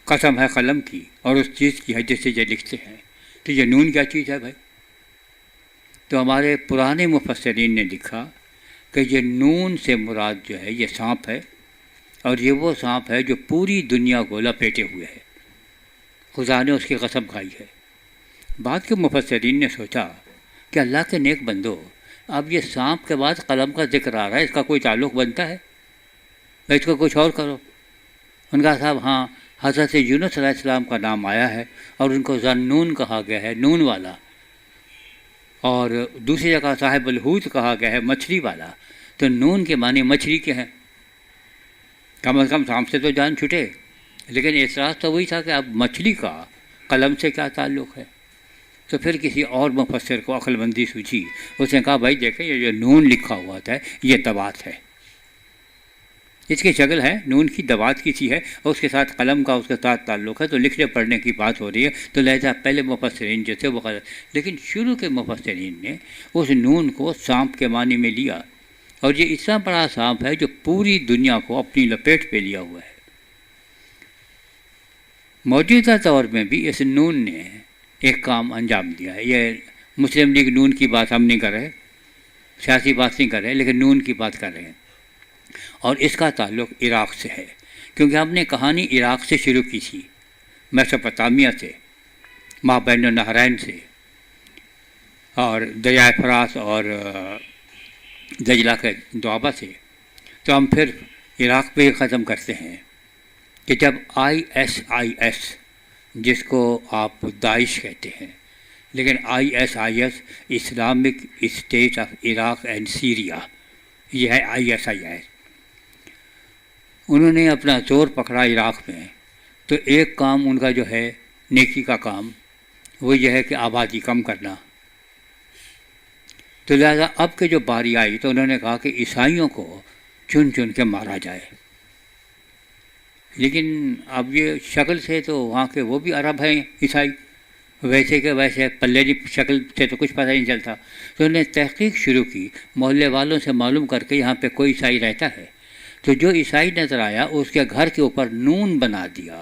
S1: قسم ہے قلم کی اور اس چیز کی ہے جسے یہ لکھتے ہیں. تو یہ نون کیا چیز ہے بھائی؟ تو ہمارے پرانے مفسرین نے لکھا کہ یہ نون سے مراد جو ہے یہ سانپ ہے، اور یہ وہ سانپ ہے جو پوری دنیا کو لپیٹے ہوئے ہے. خدا نے اس کی قسم کھائی ہے. بعد کے مفسرین نے سوچا کہ اللہ کے نیک بندو، اب یہ سانپ کے بعد قلم کا ذکر آ رہا ہے، اس کا کوئی تعلق بنتا ہے؟ اس کو کچھ اور کرو۔ ان کا صاحب ہاں حضرت یونس علیہ السلام کا نام آیا ہے اور ان کو ذنون کہا گیا ہے، نون والا، اور دوسری جگہ صاحب الحوت کہا گیا ہے، مچھلی والا۔ تو نون کے معنی مچھلی کے ہیں، کم از کم سانپ سے تو جان چھٹے، لیکن اعتراض تو وہی تھا کہ اب مچھلی کا قلم سے کیا تعلق ہے؟ تو پھر کسی اور مفسر کو عقل مندی سوچی، اس نے کہا بھائی دیکھیں یہ جو نون لکھا ہوا تھا یہ دوات ہے، اس کی شکل ہے نون کی، دوات کی سی ہے، اور اس کے ساتھ قلم کا اس کے ساتھ تعلق ہے، تو لکھنے پڑھنے کی بات ہو رہی ہے، تو لہذا پہلے مفسرین جو تھے وہ غلط، لیکن شروع کے مفسرین نے اس نون کو سانپ کے معنی میں لیا، اور یہ اتنا بڑا سانپ ہے جو پوری دنیا کو اپنی لپیٹ پہ لیا ہوا ہے۔ موجودہ دور میں بھی اس نون نے ایک کام انجام دیا ہے۔ یہ مسلم لیگ نون کی بات ہم نہیں کر رہے، سیاسی بات نہیں کر رہے، لیکن نون کی بات کر رہے ہیں، اور اس کا تعلق عراق سے ہے، کیونکہ ہم نے کہانی عراق سے شروع کی تھی، میسوپوٹامیہ سے، مابین النہرین سے، اور دریائے فرات اور دجلہ کے دوابہ سے، تو ہم پھر عراق پہ ختم کرتے ہیں کہ جب ISIS، جس کو آپ داعش کہتے ہیں، لیکن ISIS Islamic state of Iraq and Syria, یہ ہے ISIS، انہوں نے اپنا زور پکڑا عراق میں، تو ایک کام ان کا جو ہے نیکی کا کام وہ یہ ہے کہ آبادی کم کرنا۔ تو لہذا اب کے جو باری آئی تو انہوں نے کہا کہ عیسائیوں کو چن چن کے مارا جائے، لیکن اب یہ شکل سے تو وہاں کے وہ بھی عرب ہیں عیسائی، ویسے کہ ویسے پلے کی شکل سے تو کچھ پتہ نہیں چلتا، تو انہوں نے تحقیق شروع کی، محلے والوں سے معلوم کر کے یہاں پہ کوئی عیسائی رہتا ہے، تو جو عیسائی نظر آیا اس کے گھر کے اوپر نون بنا دیا،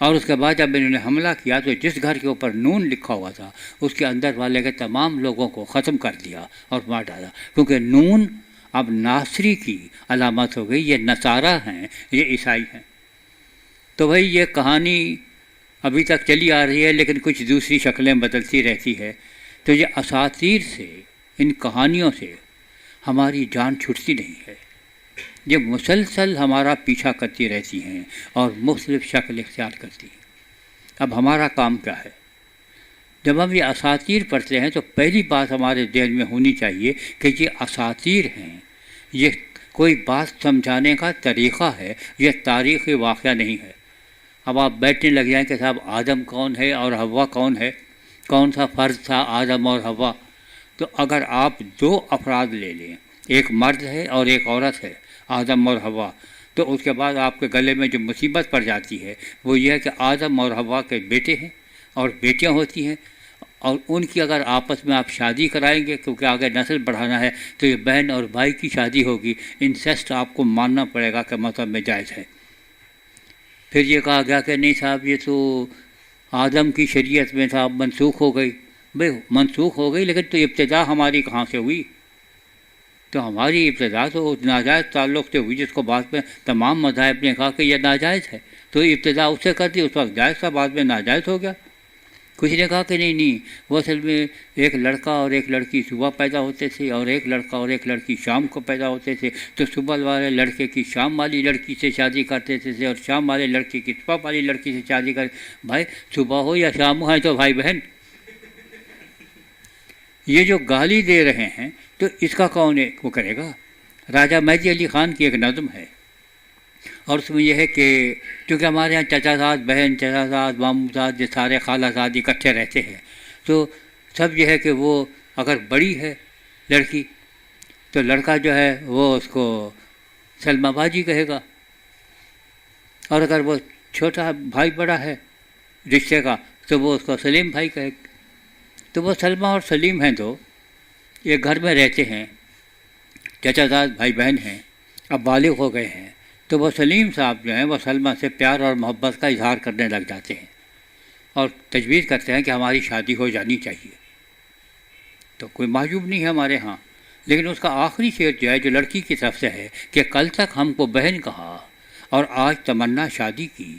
S1: اور اس کے بعد جب انہوں نے حملہ کیا تو جس گھر کے اوپر نون لکھا ہوا تھا اس کے اندر والے کے تمام لوگوں کو ختم کر دیا اور مار ڈالا، کیونکہ نون اب ناصری کی علامت ہو گئی، یہ نصارہ ہیں، یہ عیسائی ہیں۔ تو بھائی یہ کہانی ابھی تک چلی آ رہی ہے، لیکن کچھ دوسری شکلیں بدلتی رہتی ہے، تو یہ اساطیر سے، ان کہانیوں سے ہماری جان چھٹتی نہیں ہے، یہ مسلسل ہمارا پیچھا کرتی رہتی ہیں اور مختلف شکل اختیار کرتی ہیں۔ اب ہمارا کام کیا ہے؟ جب ہم یہ اساطیر پڑھتے ہیں تو پہلی بات ہمارے ذہن میں ہونی چاہیے کہ یہ اساطیر ہیں، یہ کوئی بات سمجھانے کا طریقہ ہے، یہ تاریخی واقعہ نہیں ہے۔ اب آپ بیٹھنے لگ جائیں کہ صاحب آدم کون ہے اور حوا کون ہے، کون سا فرد تھا آدم اور حوا، تو اگر آپ دو افراد لے لیں، ایک مرد ہے اور ایک عورت ہے، آدم اور حوا، تو اس کے بعد آپ کے گلے میں جو مصیبت پڑ جاتی ہے وہ یہ ہے کہ آدم اور حوا کے بیٹے ہیں اور بیٹیاں ہوتی ہیں، اور ان کی اگر آپس میں آپ شادی کرائیں گے کیونکہ آگے نسل بڑھانا ہے تو یہ بہن اور بھائی کی شادی ہوگی، انسیسٹ آپ کو ماننا پڑے گا کہ مذہب میں جائز ہے۔ پھر یہ کہا گیا کہ نہیں صاحب یہ تو آدم کی شریعت میں تھا، منسوخ ہو گئی۔ بھئی منسوخ ہو گئی، لیکن تو ابتدا ہماری کہاں سے ہوئی؟ تو ہماری ابتدا تو ناجائز تعلق سے ہوئی، جس کو بعد میں تمام مذاہب نے کہا کہ یہ ناجائز ہے، تو ابتدا اس سے کر دی، اس وقت جائز تھا، بعد میں ناجائز ہو گیا۔ کچھ نے کہا کہ نہیں وہ اصل میں ایک لڑکا اور ایک لڑکی صبح پیدا ہوتے تھے، اور ایک لڑکا اور ایک لڑکی شام کو پیدا ہوتے تھے، تو صبح والے لڑکے کی شام والی لڑکی سے شادی کرتے تھے اور شام والے لڑکے کی صبح والی لڑکی سے شادی کرتے۔ بھائی صبح ہو یا شام ہو، ہے تو بھائی بہن۔ یہ جو گالی دے رہے ہیں تو اس کا کون ہے وہ کرے گا؟ راجہ مہدی علی خان کی ایک نظم ہے، اور اس میں یہ ہے کہ چونکہ ہمارے یہاں چچا زاد بہن، چچا زاد ماموں زاد، یہ سارے خالہ زاد اکٹھے رہتے ہیں، تو سب یہ ہے کہ وہ اگر بڑی ہے لڑکی تو لڑکا جو ہے وہ اس کو سلمہ باجی کہے گا، اور اگر وہ چھوٹا بھائی بڑا ہے رشتے کا تو وہ اس کو سلیم بھائی کہے گا۔ تو وہ سلمہ اور سلیم ہیں، تو ایک گھر میں رہتے ہیں، چچا زاد بھائی بہن ہیں، اب بالغ ہو گئے ہیں، تو وہ سلیم صاحب جو ہیں وہ سلمہ سے پیار اور محبت کا اظہار کرنے لگ جاتے ہیں اور تجویز کرتے ہیں کہ ہماری شادی ہو جانی چاہیے۔ تو کوئی معجوب نہیں ہے ہمارے ہاں، لیکن اس کا آخری شعر جو ہے جو لڑکی کی طرف سے ہے کہ کل تک ہم کو بہن کہا اور آج تمنا شادی کی،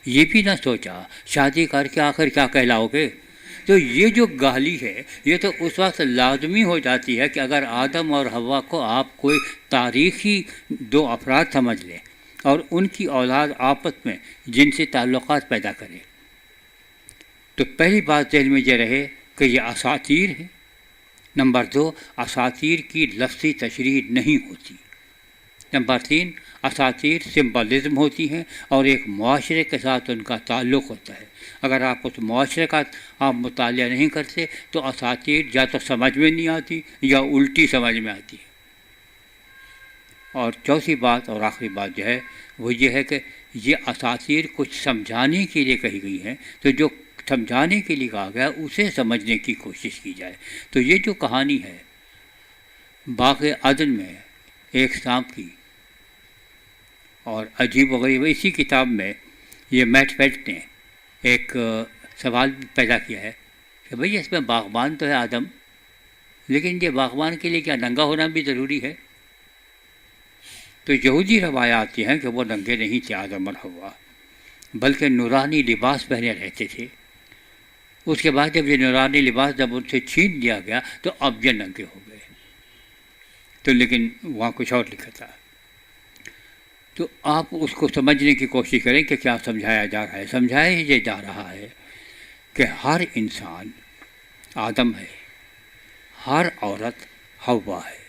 S1: یہ بھی نہ سوچا شادی کر کے آخر کیا کہلاؤ گے۔ تو یہ جو گالی ہے یہ تو اس وقت لازمی ہو جاتی ہے کہ اگر آدم اور حوا کو آپ کوئی تاریخی دو افراد سمجھ لیں اور ان کی اولاد آپس میں جنسی تعلقات پیدا کرے، تو پہلی بات ذہن میں یہ رہے کہ یہ اساطیر ہے۔ نمبر 2، اساطیر کی لفظی تشریح نہیں ہوتی۔ نمبر 3، اساطیر سمبلزم ہوتی ہیں اور ایک معاشرے کے ساتھ ان کا تعلق ہوتا ہے۔ اگر آپ اس معاشرے کا آپ مطالعہ نہیں کرتے تو اساطیر یا تو سمجھ میں نہیں آتی یا الٹی سمجھ میں آتی ہے۔ اور چوتھی بات اور آخری بات جو ہے وہ یہ ہے کہ یہ اساطیر کچھ سمجھانے کے لیے کہی گئی ہیں، تو جو سمجھانے کے لیے کہا گیا اسے سمجھنے کی کوشش کی جائے۔ تو یہ جو کہانی ہے باغ عدن میں ایک سانپ کی اور عجیب و غریب، اسی کتاب میں یہ میٹ فیلٹ نے ایک سوال پیدا کیا ہے کہ بھئی اس میں باغبان تو ہے آدم، لیکن یہ باغبان کے لیے کیا ننگا ہونا بھی ضروری ہے؟ تو یہودی روایات یہ ہیں کہ وہ ننگے نہیں تھے آدم اور حوا، بلکہ نورانی لباس پہنے رہتے تھے۔ اس کے بعد جب یہ نورانی لباس جب ان سے چھین لیا گیا تو اب یہ ننگے ہو گئے۔ تو لیکن وہاں کچھ اور لکھا تھا۔ تو آپ اس کو سمجھنے کی کوشش کریں کہ کیا سمجھایا جا رہا ہے۔ سمجھایا یہ جا رہا ہے کہ ہر انسان آدم ہے، ہر عورت حوا ہے۔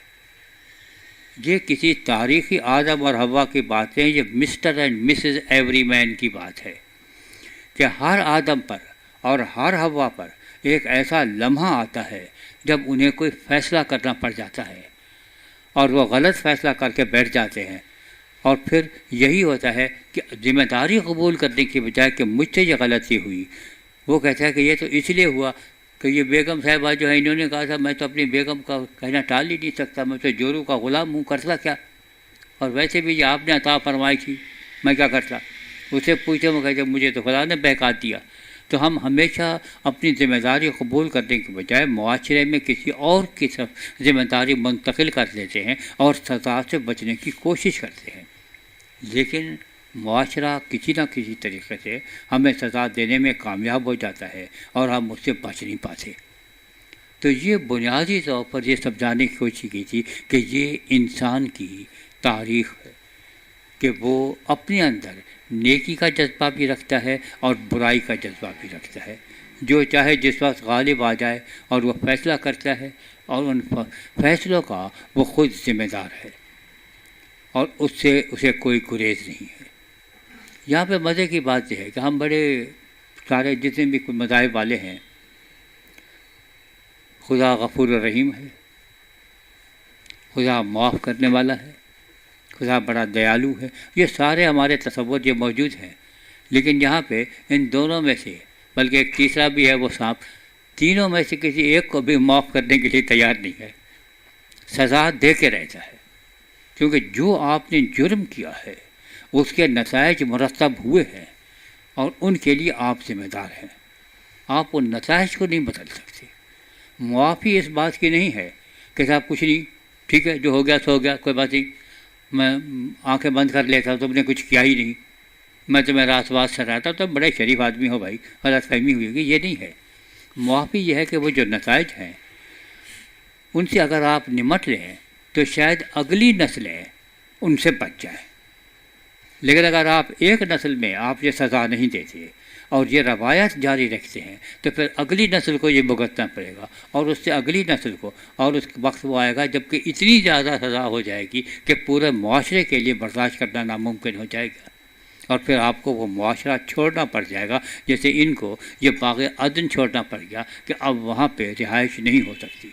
S1: یہ کسی تاریخی آدم اور حوا کی بات ہے، یہ Mr and Mrs every man کی بات ہے کہ ہر آدم پر اور ہر حوا پر ایک ایسا لمحہ آتا ہے جب انہیں کوئی فیصلہ کرنا پڑ جاتا ہے اور وہ غلط فیصلہ کر کے بیٹھ جاتے ہیں، اور پھر یہی ہوتا ہے کہ ذمہ داری قبول کرنے کی بجائے کہ مجھ سے یہ غلطی ہوئی، وہ کہتا ہے کہ یہ تو اس لیے ہوا کہ یہ بیگم صاحبہ جو ہے انہوں نے کہا تھا میں تو اپنی بیگم کا کہنا ٹال ہی نہیں سکتا، میں تو جورو کا غلام ہوں، کرتا کیا؟ اور ویسے بھی یہ آپ نے عطا فرمائی تھی، میں کیا کرتا؟ اسے پوچھتے وہ کہتے مجھے تو خدا نے بہکا دیا۔ تو ہم ہمیشہ اپنی ذمہ داری قبول کرنے کے بجائے معاشرے میں کسی اور کی ذمہ داری منتقل کر دیتے ہیں اور سزا سے بچنے کی کوشش کرتے ہیں، لیکن معاشرہ کسی نہ کسی طریقے سے ہمیں سزا دینے میں کامیاب ہو جاتا ہے اور ہم اس سے بچ نہیں پاتے۔ تو یہ بنیادی طور پر یہ سمجھانے کی کوشش کی تھی کہ یہ انسان کی تاریخ ہے کہ وہ اپنے اندر نیکی کا جذبہ بھی رکھتا ہے اور برائی کا جذبہ بھی رکھتا ہے، جو چاہے جس وقت غالب آ جائے اور وہ فیصلہ کرتا ہے اور ان فیصلوں کا وہ خود ذمہ دار ہے اور اس سے اسے کوئی گریز نہیں ہے۔ یہاں پہ مزے کی بات یہ ہے کہ ہم بڑے سارے جتنے بھی کوئی مذاہب والے ہیں، خدا غفور الرحیم ہے، خدا معاف کرنے والا ہے، خدا بڑا دیالو ہے، یہ سارے ہمارے تصور یہ موجود ہیں، لیکن یہاں پہ ان دونوں میں سے بلکہ ایک تیسرا بھی ہے وہ سانپ، تینوں میں سے کسی ایک کو بھی معاف کرنے کے لیے تیار نہیں ہے، سزا دے کے رہتا ہے، کیونکہ جو آپ نے جرم کیا ہے اس کے نتائج مرتب ہوئے ہیں اور ان کے لیے آپ ذمہ دار ہیں، آپ ان نتائج کو نہیں بدل سکتے۔ معافی اس بات کی نہیں ہے کہ صاحب کچھ نہیں، ٹھیک ہے جو ہو گیا سو ہو گیا، کوئی بات نہیں، میں آنکھیں بند کر لیتا تم نے کچھ کیا ہی نہیں، میں تمہیں راست باز سے رہتا تو بڑے شریف آدمی ہو بھائی، غلط فہمی ہوئی ہوگی، یہ نہیں ہے۔ معافی یہ ہے کہ وہ جو نتائج ہیں ان سے اگر آپ نمٹ لیں تو شاید اگلی نسلیں ان سے بچ جائیں، لیکن اگر آپ ایک نسل میں آپ یہ سزا نہیں دیتے اور یہ روایت جاری رکھتے ہیں تو پھر اگلی نسل کو یہ بھگتنا پڑے گا، اور اس سے اگلی نسل کو، اور اس وقت وہ آئے گا جب کہ اتنی زیادہ سزا ہو جائے گی کہ پورے معاشرے کے لیے برداشت کرنا ناممکن ہو جائے گا، اور پھر آپ کو وہ معاشرہ چھوڑنا پڑ جائے گا، جیسے ان کو یہ باغ عدن چھوڑنا پڑ گیا کہ اب وہاں پہ رہائش نہیں ہو سکتی،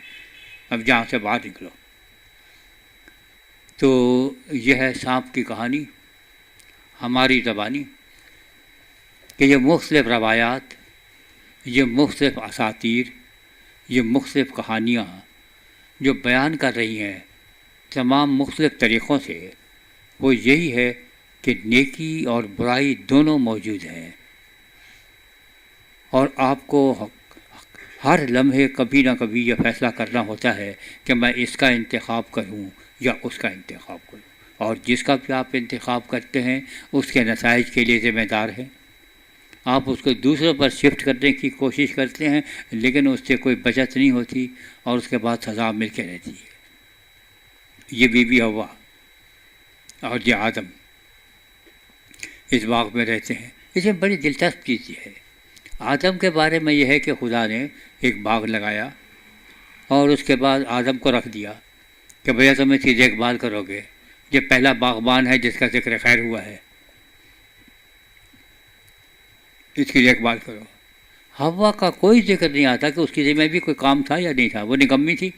S1: اب جہاں سے باہر نکلو۔ تو یہ ہے سانپ کی کہانی، ہماری زبانی، کہ یہ مختلف روایات، یہ مختلف اساطیر، یہ مختلف کہانیاں جو بیان کر رہی ہیں تمام مختلف طریقوں سے، وہ یہی ہے کہ نیکی اور برائی دونوں موجود ہیں، اور آپ کو ہر لمحے کبھی نہ کبھی یہ فیصلہ کرنا ہوتا ہے کہ میں اس کا انتخاب کروں یا اس کا انتخاب کروں، اور جس کا بھی آپ انتخاب کرتے ہیں اس کے نتائج کے لیے ذمہ دار ہیں۔ آپ اس کو دوسروں پر شفٹ کرنے کی کوشش کرتے ہیں، لیکن اس سے کوئی بچت نہیں ہوتی اور اس کے بعد سزا مل کے رہتی ہے۔ یہ بی بی حوا اور یہ آدم اس باغ میں رہتے ہیں۔ اس میں بڑی دلچسپ چیز یہ ہے، آدم کے بارے میں یہ ہے کہ خدا نے ایک باغ لگایا اور اس کے بعد آدم کو رکھ دیا کہ بھیا تم اس کی دیکھ بھال کرو گے، یہ پہلا باغبان ہے جس کا ذکر خیر ہوا ہے، اس کی دیکھ بھال کرو۔ حوا کا کوئی ذکر نہیں آتا کہ اس کی ذمہ بھی کوئی کام تھا یا نہیں تھا، وہ نکمی تھی،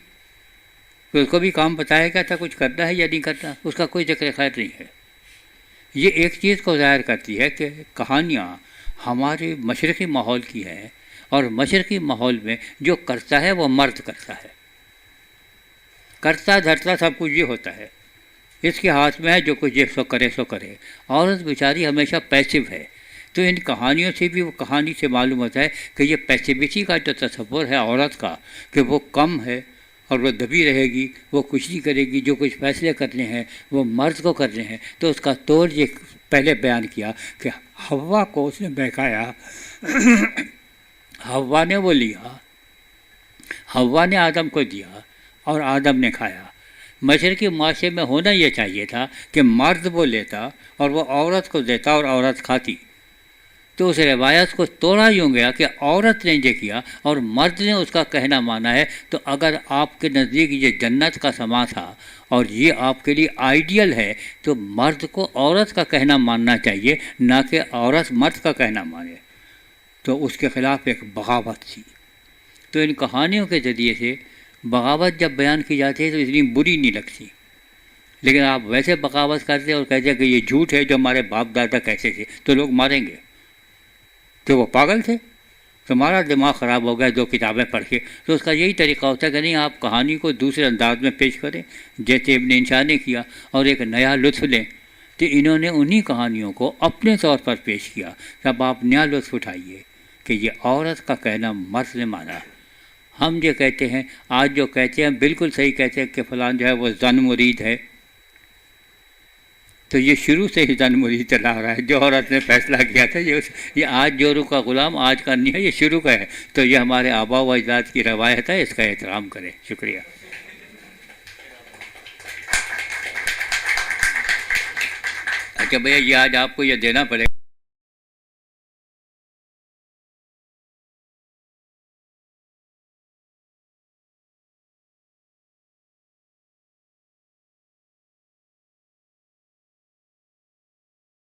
S1: تو اس کو بھی کام بتایا گیا تھا کچھ کرنا ہے یا نہیں کرنا، اس کا کوئی ذکر خیر نہیں ہے۔ یہ ایک چیز کو ظاہر کرتی ہے کہ کہانیاں ہمارے مشرقی ماحول کی ہیں، اور مشرقی ماحول میں جو کرتا ہے وہ مرد کرتا ہے، کرتا دھرتا سب کچھ یہ ہوتا ہے، اس کے ہاتھ میں ہے جو کچھ یہ سو کرے سو کرے۔ عورت بیچاری ہمیشہ پیسو ہے، تو ان کہانیوں سے بھی وہ کہانی سے معلوم ہوتا ہے کہ یہ پیسیویٹی کا جو تصور ہے عورت کا کہ وہ کم ہے اور وہ دبی رہے گی، وہ کچھ نہیں کرے گی، جو کچھ فیصلے کرنے ہیں وہ مرد کو کرنے ہیں، تو اس کا توڑ یہ پہلے بیان کیا کہ حوا کو اس نے بہکایا، حوا نے وہ لیا، حوا نے آدم کو دیا اور آدم نے کھایا۔ مشرقی معاشرے میں ہونا یہ چاہیے تھا کہ مرد وہ لیتا اور وہ عورت کو دیتا اور عورت کھاتی، تو اس روایت کو توڑا یوں گیا کہ عورت نے یہ کیا اور مرد نے اس کا کہنا مانا ہے۔ تو اگر آپ کے نزدیک یہ جنت کا سما تھا اور یہ آپ کے لیے آئیڈیل ہے، تو مرد کو عورت کا کہنا ماننا چاہیے، نہ کہ عورت مرد کا کہنا مانے۔ تو اس کے خلاف ایک بغاوت تھی۔ تو ان کہانیوں کے ذریعے سے بغاوت جب بیان کی جاتی ہے تو اتنی بری نہیں لگتی، لیکن آپ ویسے بغاوت کرتے اور کہتے ہیں کہ یہ جھوٹ ہے جو ہمارے باپ دادا کہتے تھے، تو لوگ ماریں گے کہ وہ پاگل تھے، تمہارا دماغ خراب ہو گیا 2 کتابیں پڑھ کے۔ تو اس کا یہی طریقہ ہوتا ہے کہ نہیں، آپ کہانی کو دوسرے انداز میں پیش کریں جیسے ابن انشا نے کیا، اور ایک نیا لطف لیں۔ تو انہوں نے انہی کہانیوں کو اپنے طور پر پیش کیا۔ تب آپ نیا لطف اٹھائیے کہ یہ عورت کا کہنا مرد نے مانا۔ ہم جو کہتے ہیں آج، جو کہتے ہیں بالکل صحیح کہتے ہیں کہ فلان جو ہے وہ زن مرید ہے، تو یہ شروع سے ہی زن مرید چلا آ رہا ہے۔ جو عورت نے فیصلہ کیا تھا یہ آج جورو کا غلام آج کا نہیں ہے، یہ شروع کا ہے۔ تو یہ ہمارے آبا و اجداد کی روایت ہے، اس کا احترام کریں۔ شکریہ۔ اچھا بھیا، یہ آج آپ کو یہ دینا پڑے گا۔